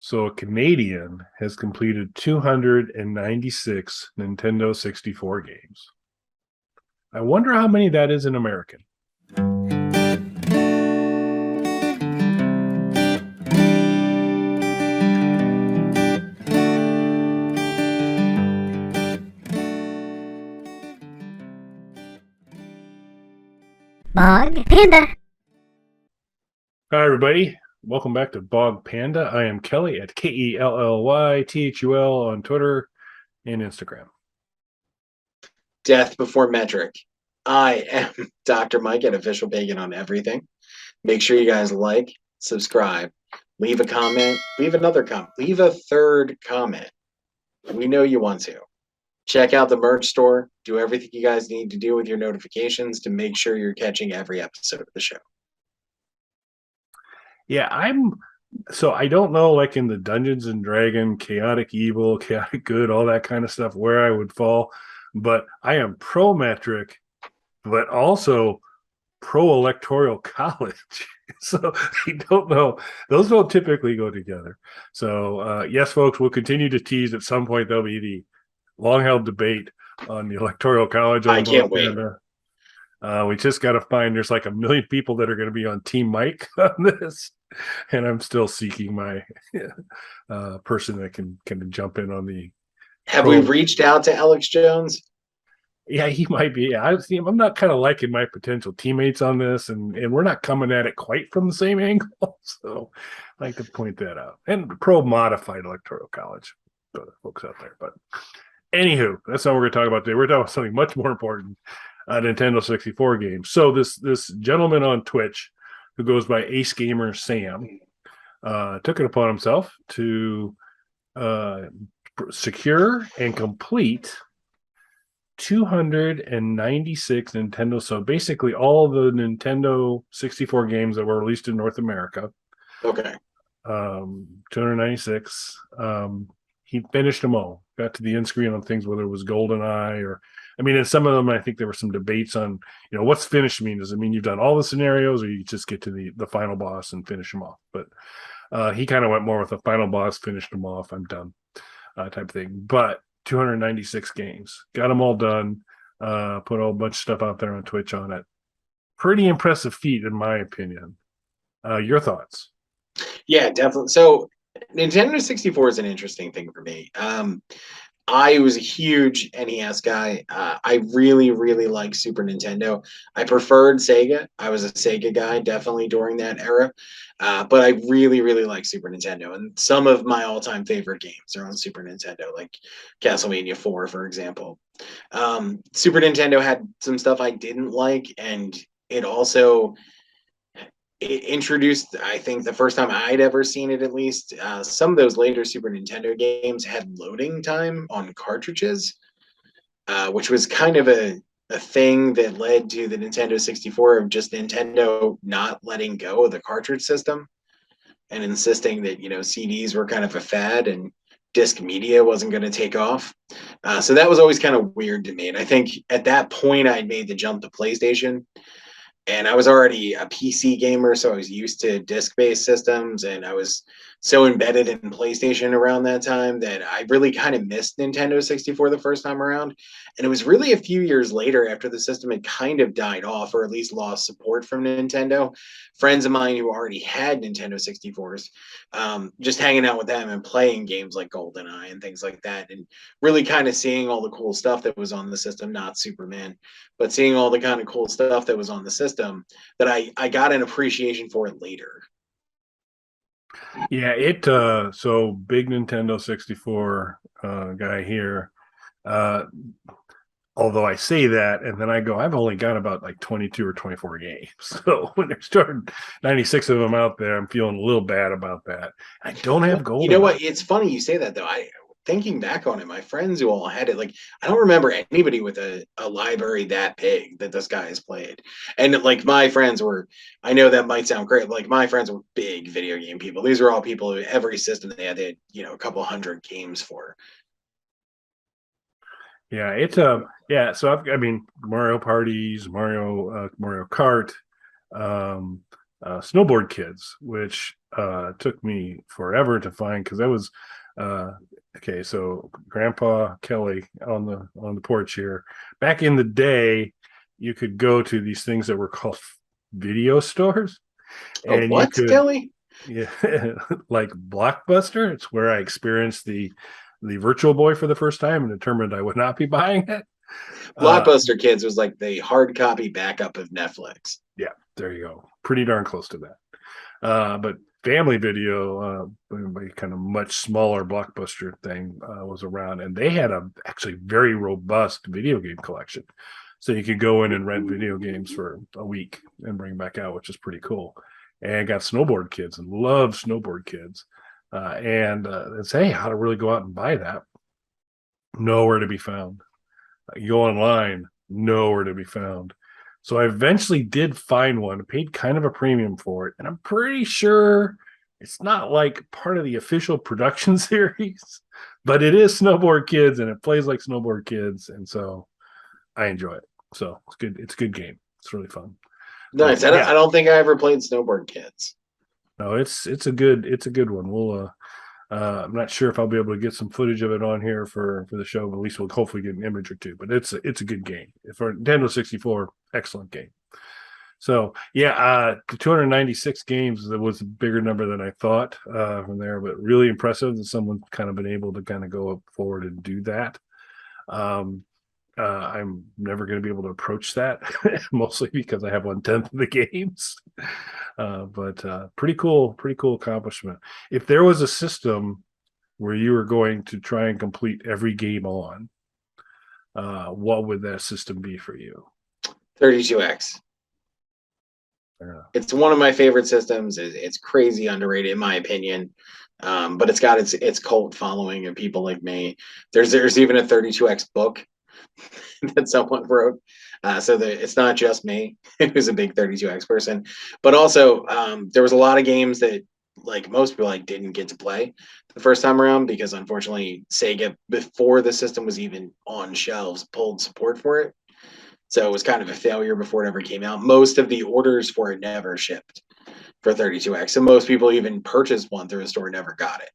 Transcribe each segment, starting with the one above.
So a Canadian has completed 296 Nintendo 64 games. I wonder how many that is in American. Bog Panda. Hi, everybody. Welcome back to Bog Panda. I am Kelly at KELLYTHUL on Twitter and Instagram. Death before metric. I am Dr. Mike at Official Pagan on everything. Make sure you guys like, subscribe, leave a comment, leave another comment, leave a third comment. We know you want to. Check out the merch store. Do everything you guys need to do with your notifications to make sure you're catching every episode of the show. Yeah, I don't know, like in the Dungeons and Dragon, chaotic evil, chaotic good, all that kind of stuff, where I would fall, but I am pro metric, but also pro electoral college. So I don't know. Those don't typically go together. So yes, folks, we'll continue to tease at some point. There'll be the long held debate on the electoral college I on can't Bog wait. Panda. We just got to find there's like a million people that are going to be on Team Mike on this, and I'm still seeking my person that can jump in on the Have we pro. reached out to Alex Jones? Yeah, he might be. Yeah, I'm not kind of liking my potential teammates on this, and we're not coming at it quite from the same angle. So I like to point that out. And pro modified electoral college, for the folks out there. But anywho, that's not what we're going to talk about today. We're talking about something much more important. Nintendo 64 games. So this gentleman on Twitch who goes by AceGamerSam took it upon himself to secure and complete 296 Nintendo. So basically all the Nintendo 64 games that were released in North America. Okay. 296. He finished them all. Got to the end screen on things, whether it was GoldenEye or, I mean, in some of them, I think there were some debates on, what's finished mean? Does it mean you've done all the scenarios, or you just get to the final boss and finish them off? But he kind of went more with the final boss, finished them off, I'm done, type thing. But 296 games, got them all done. Put a whole bunch of stuff out there on Twitch on it. Pretty impressive feat, in my opinion. Your thoughts? Yeah, definitely. So Nintendo 64 is an interesting thing for me. I was a huge NES guy. I really, really like Super Nintendo. I preferred Sega. I was a Sega guy, definitely during that era. But I really, really like Super Nintendo. And some of my all-time favorite games are on Super Nintendo, like Castlevania 4, for example. Super Nintendo had some stuff I didn't like, and it also introduced, I think the first time I'd ever seen it, at least, some of those later Super Nintendo games had loading time on cartridges, which was kind of a thing that led to the Nintendo 64 of just Nintendo not letting go of the cartridge system and insisting that, CDs were kind of a fad and disc media wasn't going to take off. So that was always kind of weird to me. And I think at that point I'd made the jump to PlayStation, and I was already a PC gamer, so I was used to disc-based systems, and I was so embedded in PlayStation around that time that I really kind of missed Nintendo 64 the first time around. And it was really a few years later, after the system had kind of died off, or at least lost support from Nintendo, friends of mine who already had Nintendo 64s, just hanging out with them and playing games like GoldenEye and things like that, and really kind of seeing all the cool stuff that was on the system, not Superman, but seeing all the kind of cool stuff that was on the system, that I got an appreciation for it later. Yeah, so big Nintendo 64 guy here. Uh Although I say that, and then I go, I've only got about like 22 or 24 games. So when there's 96 of them out there, I'm feeling a little bad about that. I don't have You know GoldenEye. what? It's funny you say that, though. Thinking back on it, my friends who all had it, like, I don't remember anybody with a library that big that this guy has played. And like my friends were, I know that might sound great, like my friends were big video game people. These were all people who every system they had, a couple hundred games for. Yeah, yeah. So I mean, Mario parties, Mario Kart, um, Snowboard Kids, which took me forever to find because that was okay. So Grandpa Kelly on the porch here. Back in the day, you could go to these things that were called video stores, Oh, and you what, could, Kelly? yeah, like Blockbuster. It's where I experienced the Virtual Boy for the first time and determined I would not be buying it. Blockbuster Kids was like the hard copy backup of Netflix. Yeah, there you go. Pretty darn close to that. But Family Video, a kind of much smaller Blockbuster thing, was around, and they had a actually very robust video game collection. So you could go in and rent video games for a week and bring back out, which is pretty cool. And I got Snowboard Kids and love Snowboard Kids. And say how to really go out and buy that. Nowhere to be found. You go online, nowhere to be found. So I eventually did find one, paid kind of a premium for it, and I'm pretty sure it's not like part of the official production series, but it is Snowboard Kids and it plays like Snowboard Kids, and so I enjoy it. So it's good. It's a good game. It's really fun. Nice. But, I don't think I ever played Snowboard Kids. no, it's a good one. We'll I'm not sure if I'll be able to get some footage of it on here for the show, but at least we'll hopefully get an image or two. But it's a good game for Nintendo 64. Excellent game. So yeah, the 296 games, that was a bigger number than I thought from there, but really impressive that someone's kind of been able to kind of go up forward and do that. I'm never going to be able to approach that, mostly because I have 1/10 of the games. But pretty cool accomplishment. If there was a system where you were going to try and complete every game on, what would that system be for you? 32X. It's one of my favorite systems. It's crazy underrated in my opinion, but it's got its cult following of people like me. There's even a 32X book that someone wrote, so that it's not just me who's a big 32X person, but also there was a lot of games that like most people like didn't get to play the first time around because unfortunately Sega, before the system was even on shelves, pulled support for it. So it was kind of a failure before it ever came out. Most of the orders for it never shipped for 32X. So most people even purchased one through a store never got it.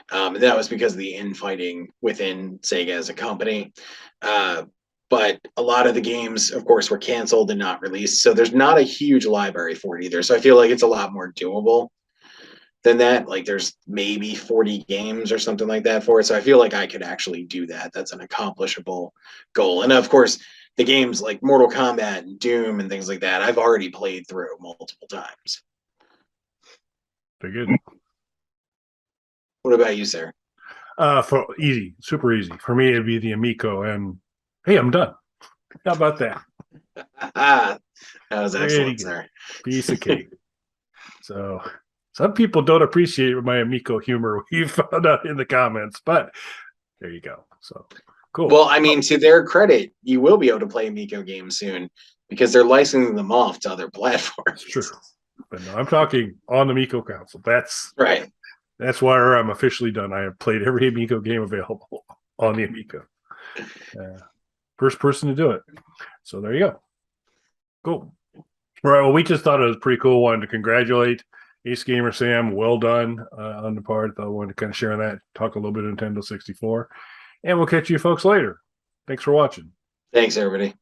And that was because of the infighting within Sega as a company. But a lot of the games, of course, were canceled and not released. So there's not a huge library for it either. So I feel like it's a lot more doable than that. Like there's maybe 40 games or something like that for it. So I feel like I could actually do that. That's an accomplishable goal. And of course, the games like Mortal Kombat and Doom and things like that, I've already played through multiple times. Very good. What about you, sir? For easy, super easy. For me, it'd be the Amico, and hey, I'm done. How about that? That was Pretty excellent, good. sir. Piece of cake. So some people don't appreciate my Amico humor. We found out in the comments, but there you go. So cool. Well, I mean, to their credit, you will be able to play Amico games soon because they're licensing them off to other platforms. It's true. But no, I'm talking on the Amico console. Right. That's where I'm officially done. I have played every Amico game available on the Amico. First person to do it. So there you go. Cool. All right. Well, we just thought it was pretty cool. Wanted to congratulate AceGamerSam. Well done on the part. I wanted to kind of share that, talk a little bit of Nintendo 64. And we'll catch you folks later. Thanks for watching. Thanks, everybody.